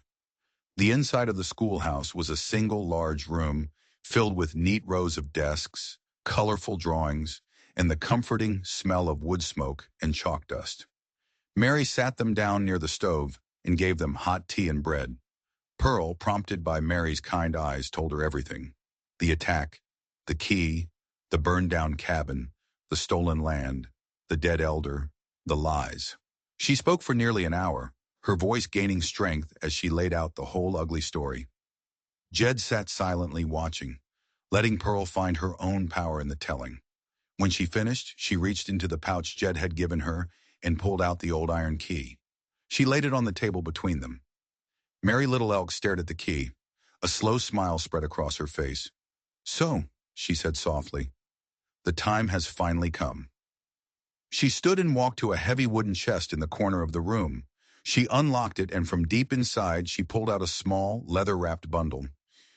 The inside of the schoolhouse was a single large room filled with neat rows of desks, colorful drawings, and the comforting smell of wood smoke and chalk dust. Mary sat them down near the stove and gave them hot tea and bread. Pearl, prompted by Mary's kind eyes, told her everything. The attack, the key, the burned-down cabin, the stolen land, the dead elder, the lies. She spoke for nearly an hour, her voice gaining strength as she laid out the whole ugly story. Jed sat silently watching, letting Pearl find her own power in the telling. When she finished, she reached into the pouch Jed had given her and pulled out the old iron key. She laid it on the table between them. Mary Little Elk stared at the key. A slow smile spread across her face. "So," she said softly, "the time has finally come." She stood and walked to a heavy wooden chest in the corner of the room. She unlocked it, and from deep inside she pulled out a small, leather-wrapped bundle.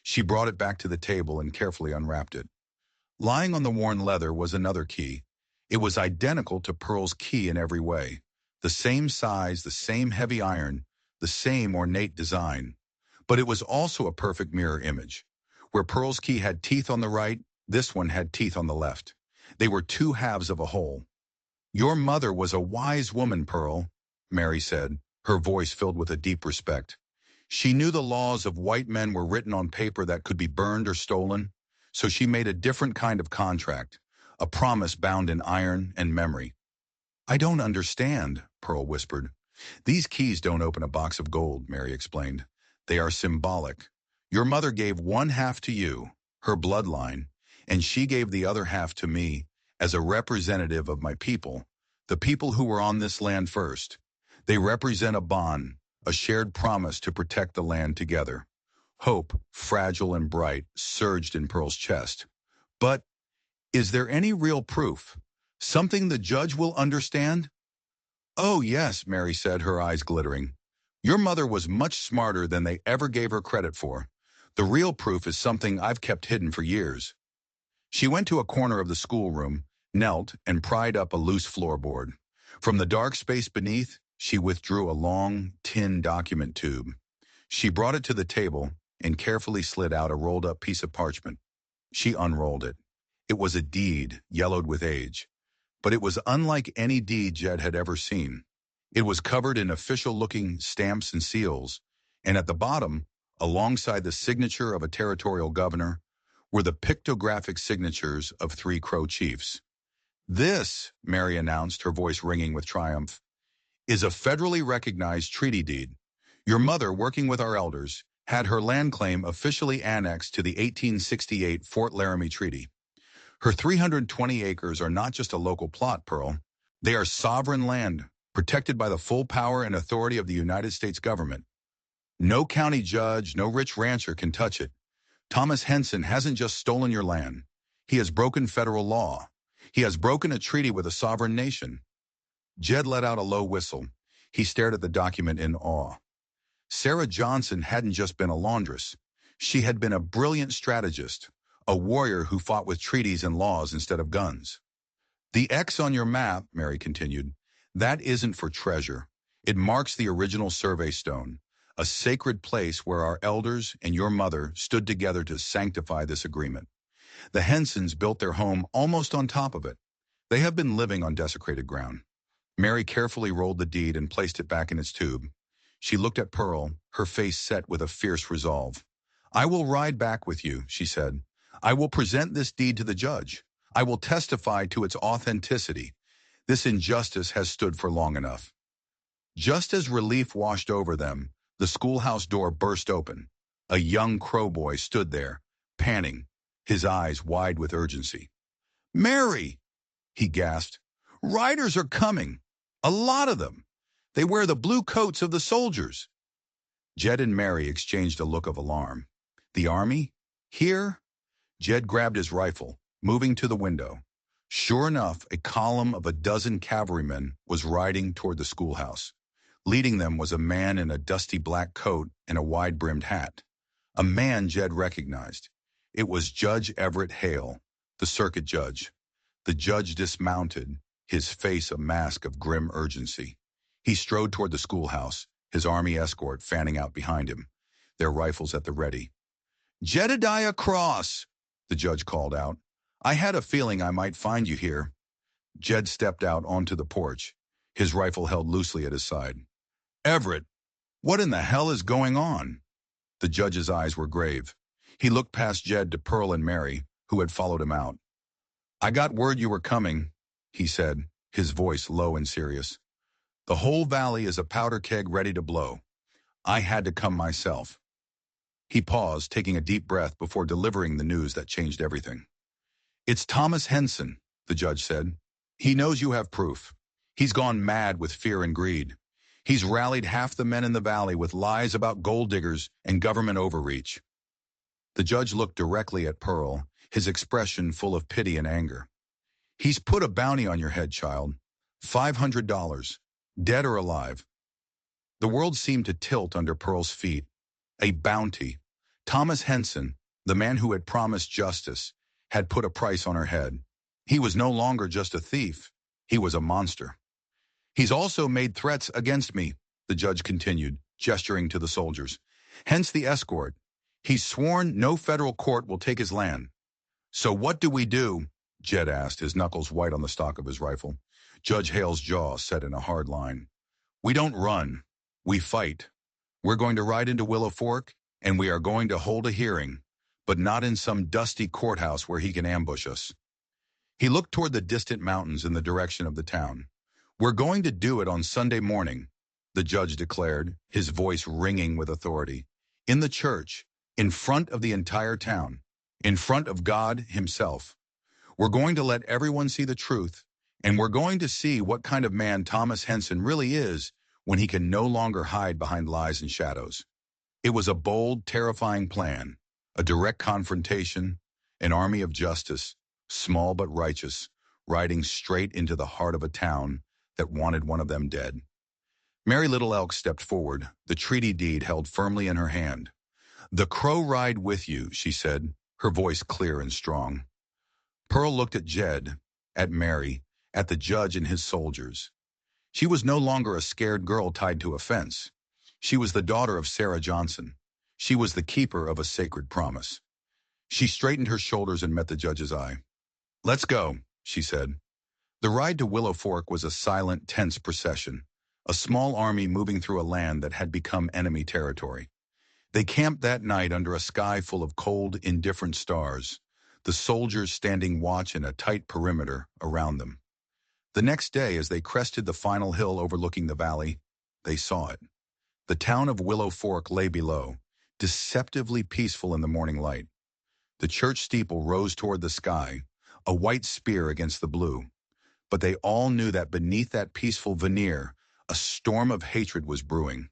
She brought it back to the table and carefully unwrapped it. Lying on the worn leather was another key. It was identical to Pearl's key in every way. The same size, the same heavy iron, the same ornate design. But it was also a perfect mirror image. Where Pearl's key had teeth on the right, this one had teeth on the left. They were two halves of a whole. Your mother was a wise woman, Pearl, Mary said, her voice filled with a deep respect. She knew the laws of white men were written on paper that could be burned or stolen, so she made a different kind of contract, a promise bound in iron and memory. I don't understand, Pearl whispered. These keys don't open a box of gold, Mary explained. They are symbolic. Your mother gave one half to you, her bloodline, and she gave the other half to me as a representative of my people, the people who were on this land first. They represent a bond, a shared promise to protect the land together. Hope, fragile and bright, surged in Pearl's chest. But is there any real proof? Something the judge will understand? Oh, yes, Mary said, her eyes glittering. Your mother was much smarter than they ever gave her credit for. The real proof is something I've kept hidden for years. She went to a corner of the schoolroom, knelt, and pried up a loose floorboard. From the dark space beneath, she withdrew a long, tin document tube. She brought it to the table and carefully slid out a rolled-up piece of parchment. She unrolled it. It was a deed, yellowed with age. But it was unlike any deed Jed had ever seen. It was covered in official-looking stamps and seals, and at the bottom, alongside the signature of a territorial governor, were the pictographic signatures of 3 Crow chiefs. This, Mary announced, her voice ringing with triumph, is a federally recognized treaty deed. Your mother, working with our elders, had her land claim officially annexed to the 1868 Fort Laramie Treaty. Her 320 acres are not just a local plot, Pearl. They are sovereign land, protected by the full power and authority of the United States government. No county judge, no rich rancher can touch it. Thomas Henson hasn't just stolen your land. He has broken federal law. He has broken a treaty with a sovereign nation. Jed let out a low whistle. He stared at the document in awe. Sarah Johnson hadn't just been a laundress. She had been a brilliant strategist, a warrior who fought with treaties and laws instead of guns. The X on your map, Mary continued, that isn't for treasure. It marks the original survey stone, a sacred place where our elders and your mother stood together to sanctify this agreement. The Hensons built their home almost on top of it. They have been living on desecrated ground. Mary carefully rolled the deed and placed it back in its tube. She looked at Pearl, her face set with a fierce resolve. I will ride back with you, she said. I will present this deed to the judge. I will testify to its authenticity. This injustice has stood for long enough. Just as relief washed over them, the schoolhouse door burst open. A young Crow boy stood there, panting, his eyes wide with urgency. Mary, he gasped. Riders are coming. A lot of them. They wear the blue coats of the soldiers. Jed and Mary exchanged a look of alarm. The army? Here? Jed grabbed his rifle, moving to the window. Sure enough, a column of a dozen cavalrymen was riding toward the schoolhouse. Leading them was a man in a dusty black coat and a wide-brimmed hat. A man Jed recognized. It was Judge Everett Hale, the circuit judge. The judge dismounted, his face a mask of grim urgency. He strode toward the schoolhouse, his army escort fanning out behind him, their rifles at the ready. Jedediah Cross, the judge called out. I had a feeling I might find you here. Jed stepped out onto the porch, his rifle held loosely at his side. Everett, what in the hell is going on? The judge's eyes were grave. He looked past Jed to Pearl and Mary, who had followed him out. I got word you were coming, he said, his voice low and serious. The whole valley is a powder keg ready to blow. I had to come myself. He paused, taking a deep breath before delivering the news that changed everything. It's Thomas Henson, the judge said. He knows you have proof. He's gone mad with fear and greed. He's rallied half the men in the valley with lies about gold diggers and government overreach. The judge looked directly at Pearl, his expression full of pity and anger. He's put a bounty on your head, child. $500, dead or alive. The world seemed to tilt under Pearl's feet. A bounty. Thomas Henson, the man who had promised justice, had put a price on her head. He was no longer just a thief. He was a monster. He's also made threats against me, the judge continued, gesturing to the soldiers. Hence the escort. He's sworn no federal court will take his land. So what do we do? Jed asked, his knuckles white on the stock of his rifle. Judge Hale's jaw set in a hard line. We don't run. We fight. We're going to ride into Willow Fork, and we are going to hold a hearing, but not in some dusty courthouse where he can ambush us. He looked toward the distant mountains in the direction of the town. We're going to do it on Sunday morning, the judge declared, his voice ringing with authority. In the church, in front of the entire town, in front of God himself. We're going to let everyone see the truth, and we're going to see what kind of man Thomas Henson really is when he can no longer hide behind lies and shadows. It was a bold, terrifying plan, a direct confrontation, an army of justice, small but righteous, riding straight into the heart of a town that wanted one of them dead. Mary Little Elk stepped forward, the treaty deed held firmly in her hand. "The crow ride with you," she said, her voice clear and strong. Pearl looked at Jed, at Mary, at the judge and his soldiers. She was no longer a scared girl tied to a fence. She was the daughter of Sarah Johnson. She was the keeper of a sacred promise. She straightened her shoulders and met the judge's eye. "Let's go," she said. The ride to Willow Fork was a silent, tense procession, a small army moving through a land that had become enemy territory. They camped that night under a sky full of cold, indifferent stars, the soldiers standing watch in a tight perimeter around them. The next day, as they crested the final hill overlooking the valley, they saw it. The town of Willow Fork lay below, deceptively peaceful in the morning light. The church steeple rose toward the sky, a white spear against the blue. But they all knew that beneath that peaceful veneer, a storm of hatred was brewing.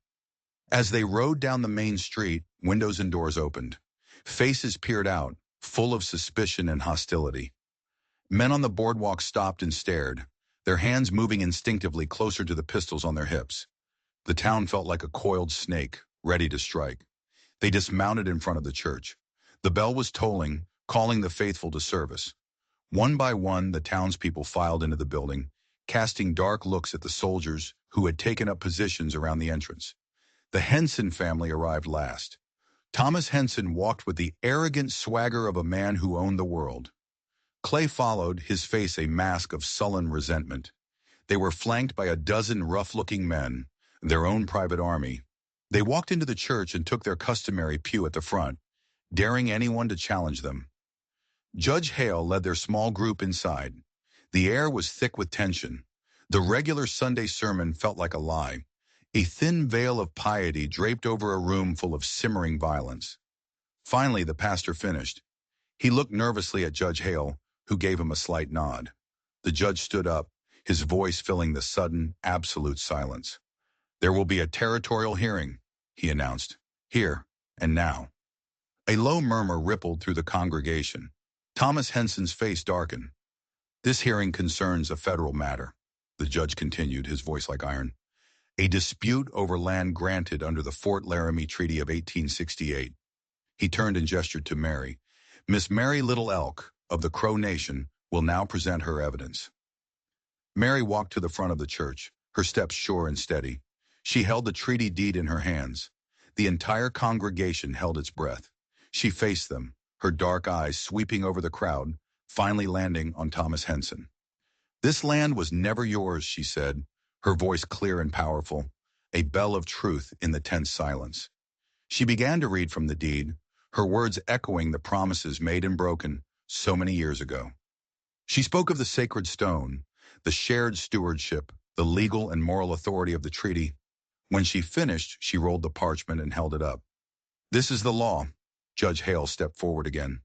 As they rode down the main street, windows and doors opened. Faces peered out, full of suspicion and hostility. Men on the boardwalk stopped and stared, their hands moving instinctively closer to the pistols on their hips. The town felt like a coiled snake, ready to strike. They dismounted in front of the church. The bell was tolling, calling the faithful to service. One by one, the townspeople filed into the building, casting dark looks at the soldiers who had taken up positions around the entrance. The Henson family arrived last. Thomas Henson walked with the arrogant swagger of a man who owned the world. Clay followed, his face a mask of sullen resentment. They were flanked by a dozen rough-looking men, their own private army. They walked into the church and took their customary pew at the front, daring anyone to challenge them. Judge Hale led their small group inside. The air was thick with tension. The regular Sunday sermon felt like a lie. A thin veil of piety draped over a room full of simmering violence. Finally, the pastor finished. He looked nervously at Judge Hale, who gave him a slight nod. The judge stood up, his voice filling the sudden, absolute silence. "There will be a territorial hearing," he announced, "here and now." A low murmur rippled through the congregation. Thomas Henson's face darkened. "This hearing concerns a federal matter," the judge continued, his voice like iron. "A dispute over land granted under the Fort Laramie Treaty of 1868. He turned and gestured to Mary. "Miss Mary Little Elk, of the Crow Nation, will now present her evidence." Mary walked to the front of the church, her steps sure and steady. She held the treaty deed in her hands. The entire congregation held its breath. She faced them, her dark eyes sweeping over the crowd, finally landing on Thomas Henson. "This land was never yours," she said, her voice clear and powerful, a bell of truth in the tense silence. She began to read from the deed, her words echoing the promises made and broken so many years ago. She spoke of the sacred stone, the shared stewardship, the legal and moral authority of the treaty. When she finished, she rolled the parchment and held it up. "This is the law." Judge Hale stepped forward again.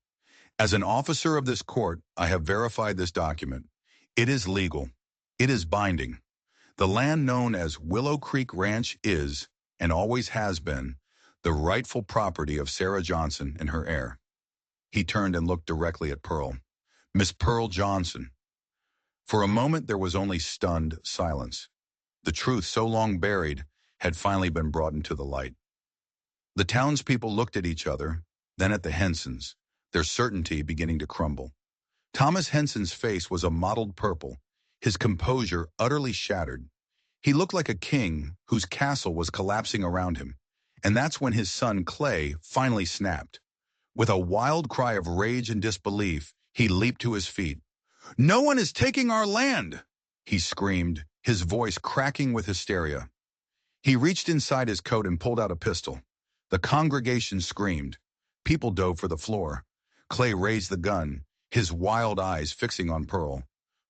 "As an officer of this court, I have verified this document. It is legal. It is binding. The land known as Willow Creek Ranch is, and always has been, the rightful property of Sarah Johnson and her heir." He turned and looked directly at Pearl. "Miss Pearl Johnson." For a moment there was only stunned silence. The truth, so long buried, had finally been brought into the light. The townspeople looked at each other, then at the Hensons, their certainty beginning to crumble. Thomas Henson's face was a mottled purple, his composure utterly shattered. He looked like a king whose castle was collapsing around him, and that's when his son Clay finally snapped. With a wild cry of rage and disbelief, he leaped to his feet. "No one is taking our land!" he screamed, his voice cracking with hysteria. He reached inside his coat and pulled out a pistol. The congregation screamed. People dove for the floor. Clay raised the gun, his wild eyes fixing on Pearl.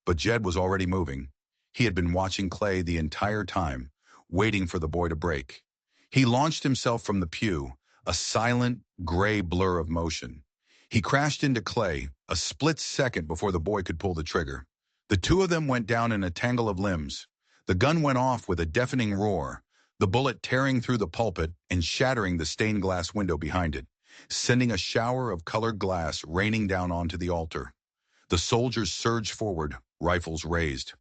But Jed was already moving. He had been watching Clay the entire time, waiting for the boy to break. He launched himself from the pew, a silent, gray blur of motion. He crashed into Clay, a split second before the boy could pull the trigger. The two of them went down in a tangle of limbs. The gun went off with a deafening roar, the bullet tearing through the pulpit and shattering the stained glass window behind it, sending a shower of colored glass raining down onto the altar. The soldiers surged forward, rifles raised.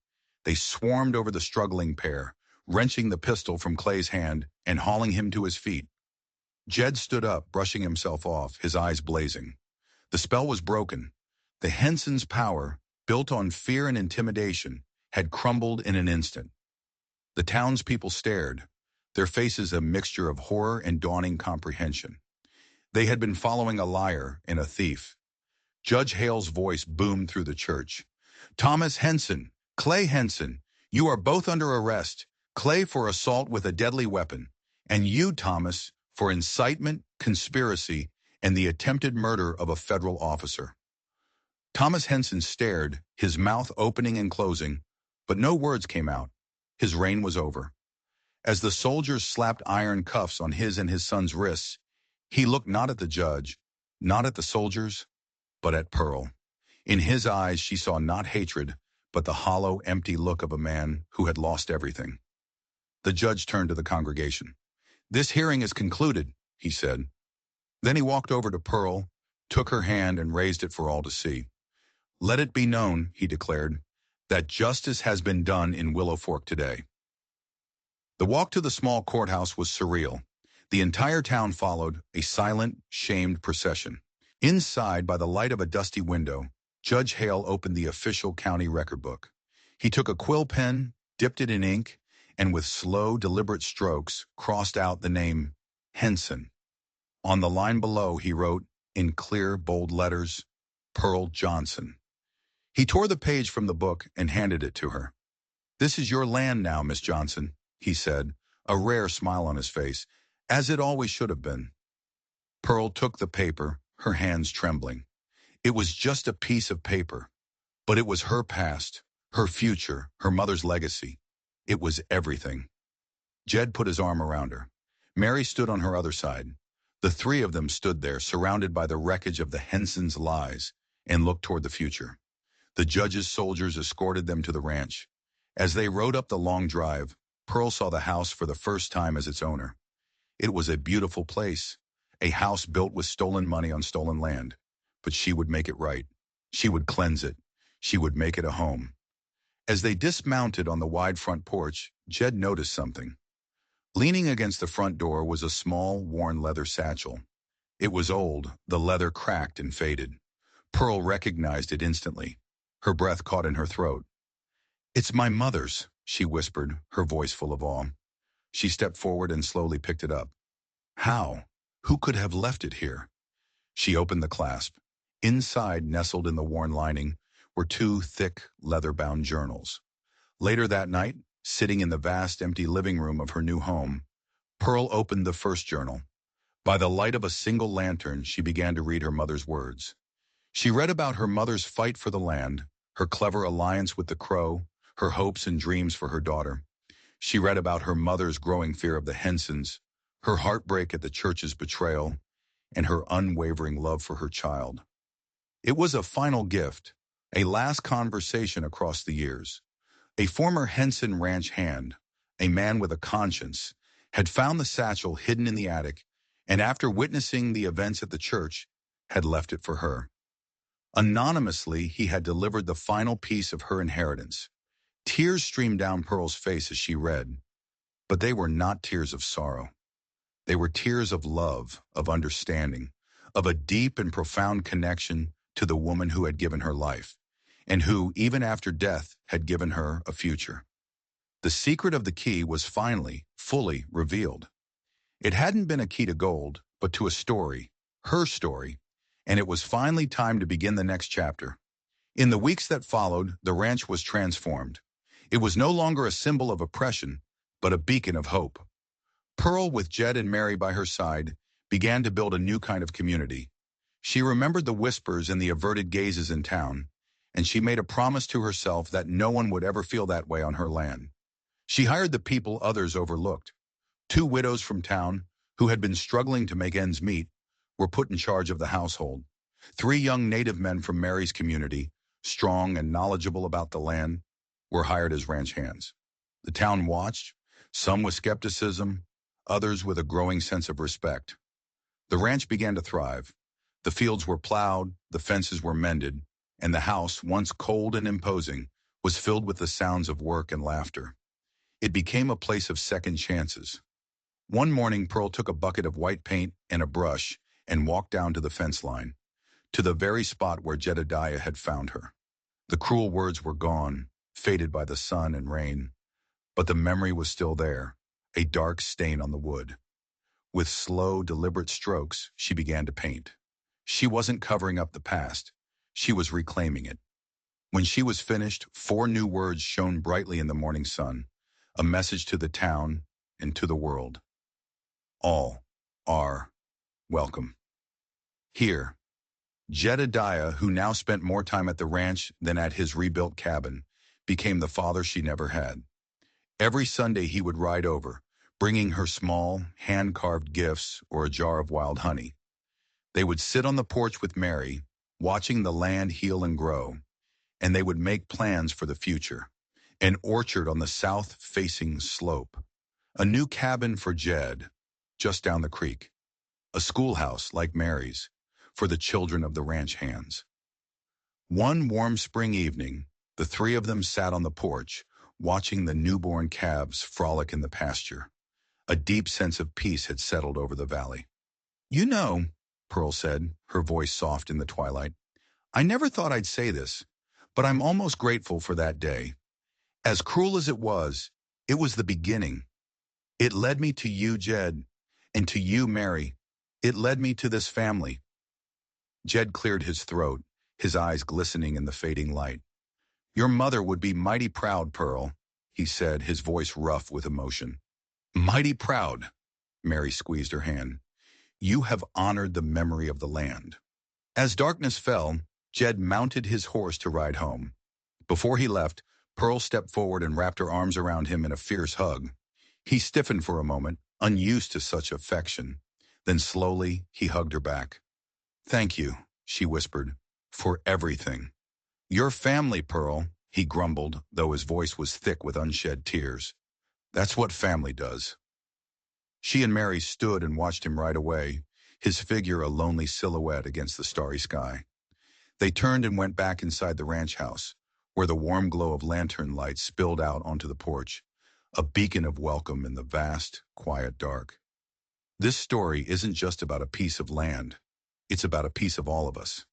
They swarmed over the struggling pair, wrenching the pistol from Clay's hand and hauling him to his feet. Jed stood up, brushing himself off, his eyes blazing. The spell was broken. The Henson's power, built on fear and intimidation, had crumbled in an instant. The townspeople stared, their faces a mixture of horror and dawning comprehension. They had been following a liar and a thief. Judge Hale's voice boomed through the church. Thomas Henson, Clay Henson, you are both under arrest. Clay for assault with a deadly weapon, and you, Thomas, for incitement, conspiracy, and the attempted murder of a federal officer. Thomas Henson stared, his mouth opening and closing, but no words came out. His reign was over. As the soldiers slapped iron cuffs on his and his son's wrists, he looked not at the judge, not at the soldiers, but at Pearl. In his eyes she saw not hatred, but the hollow, empty look of a man who had lost everything. The judge turned to the congregation. This hearing is concluded, he said. Then he walked over to Pearl, took her hand and raised it for all to see. Let it be known, he declared, that justice has been done in Willow Fork today. The walk to the small courthouse was surreal. The entire town followed, a silent, shamed procession. Inside, by the light of a dusty window, Judge Hale opened the official county record book. He took a quill pen, dipped it in ink, and with slow, deliberate strokes, crossed out the name Henson. On the line below, he wrote, in clear, bold letters, Pearl Johnson. He tore the page from the book and handed it to her. This is your land now, Miss Johnson, he said, a rare smile on his face, as it always should have been. Pearl took the paper, her hands trembling. It was just a piece of paper, but it was her past, her future, her mother's legacy. It was everything. Jed put his arm around her. Mary stood on her other side. The three of them stood there, surrounded by the wreckage of the Hensons' lies, and looked toward the future. The judge's soldiers escorted them to the ranch. As they rode up the long drive, Pearl saw the house for the first time as its owner. It was a beautiful place, a house built with stolen money on stolen land. But she would make it right. She would cleanse it. She would make it a home. As they dismounted on the wide front porch, Jed noticed something. Leaning against the front door was a small, worn leather satchel. It was old, the leather cracked and faded. Pearl recognized it instantly. Her breath caught in her throat. It's my mother's, she whispered, her voice full of awe. She stepped forward and slowly picked it up. How? Who could have left it here? She opened the clasp. Inside, nestled in the worn lining, were two thick, leather-bound journals. Later that night, sitting in the vast, empty living room of her new home, Pearl opened the first journal. By the light of a single lantern, she began to read her mother's words. She read about her mother's fight for the land, her clever alliance with the Crow, her hopes and dreams for her daughter. She read about her mother's growing fear of the Hensons, her heartbreak at the church's betrayal, and her unwavering love for her child. It was a final gift, a last conversation across the years. A former Henson ranch hand, a man with a conscience, had found the satchel hidden in the attic, and after witnessing the events at the church, had left it for her. Anonymously, he had delivered the final piece of her inheritance. Tears streamed down Pearl's face as she read, but they were not tears of sorrow. They were tears of love, of understanding, of a deep and profound connection to the woman who had given her life, and who, even after death, had given her a future. The secret of the key was finally, fully revealed. It hadn't been a key to gold, but to a story, her story, and it was finally time to begin the next chapter. In the weeks that followed, the ranch was transformed. It was no longer a symbol of oppression, but a beacon of hope. Pearl, with Jed and Mary by her side, began to build a new kind of community. She remembered the whispers and the averted gazes in town, and she made a promise to herself that no one would ever feel that way on her land. She hired the people others overlooked. Two widows from town, who had been struggling to make ends meet, were put in charge of the household. Three young native men from Mary's community, strong and knowledgeable about the land, were hired as ranch hands. The town watched, some with skepticism, others with a growing sense of respect. The ranch began to thrive. The fields were plowed, the fences were mended, and the house, once cold and imposing, was filled with the sounds of work and laughter. It became a place of second chances. One morning, Pearl took a bucket of white paint and a brush and walked down to the fence line, to the very spot where Jedediah had found her. The cruel words were gone, faded by the sun and rain, but the memory was still there, a dark stain on the wood. With slow, deliberate strokes, she began to paint. She wasn't covering up the past. She was reclaiming it. When she was finished, four new words shone brightly in the morning sun, a message to the town and to the world. All are welcome. Here, Jedediah, who now spent more time at the ranch than at his rebuilt cabin, became the father she never had. Every Sunday he would ride over, bringing her small, hand-carved gifts or a jar of wild honey. They would sit on the porch with Mary, watching the land heal and grow, and they would make plans for the future. An orchard on the south-facing slope, a new cabin for Jed, just down the creek, a schoolhouse like Mary's, for the children of the ranch hands. One warm spring evening, the three of them sat on the porch, watching the newborn calves frolic in the pasture. A deep sense of peace had settled over the valley. "You know," Pearl said, her voice soft in the twilight, "I never thought I'd say this, but I'm almost grateful for that day. As cruel as it was the beginning. It led me to you, Jed, and to you, Mary. It led me to this family." Jed cleared his throat, his eyes glistening in the fading light. "Your mother would be mighty proud, Pearl," he said, his voice rough with emotion. "Mighty proud." Mary squeezed her hand. "You have honored the memory of the land." As darkness fell, Jed mounted his horse to ride home. Before he left, Pearl stepped forward and wrapped her arms around him in a fierce hug. He stiffened for a moment, unused to such affection. Then slowly, he hugged her back. "Thank you," she whispered, "for everything." "Your family, Pearl," he grumbled, though his voice was thick with unshed tears. "That's what family does." She and Mary stood and watched him ride away, his figure a lonely silhouette against the starry sky. They turned and went back inside the ranch house, where the warm glow of lantern lights spilled out onto the porch, a beacon of welcome in the vast, quiet dark. This story isn't just about a piece of land. It's about a piece of all of us.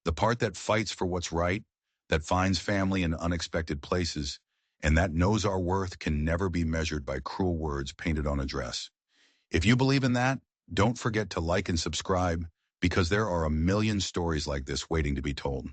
The part that fights for what's right, that finds family in unexpected places, and that knows our worth can never be measured by cruel words painted on a dress. If you believe in that, don't forget to like and subscribe, because there are a million stories like this waiting to be told.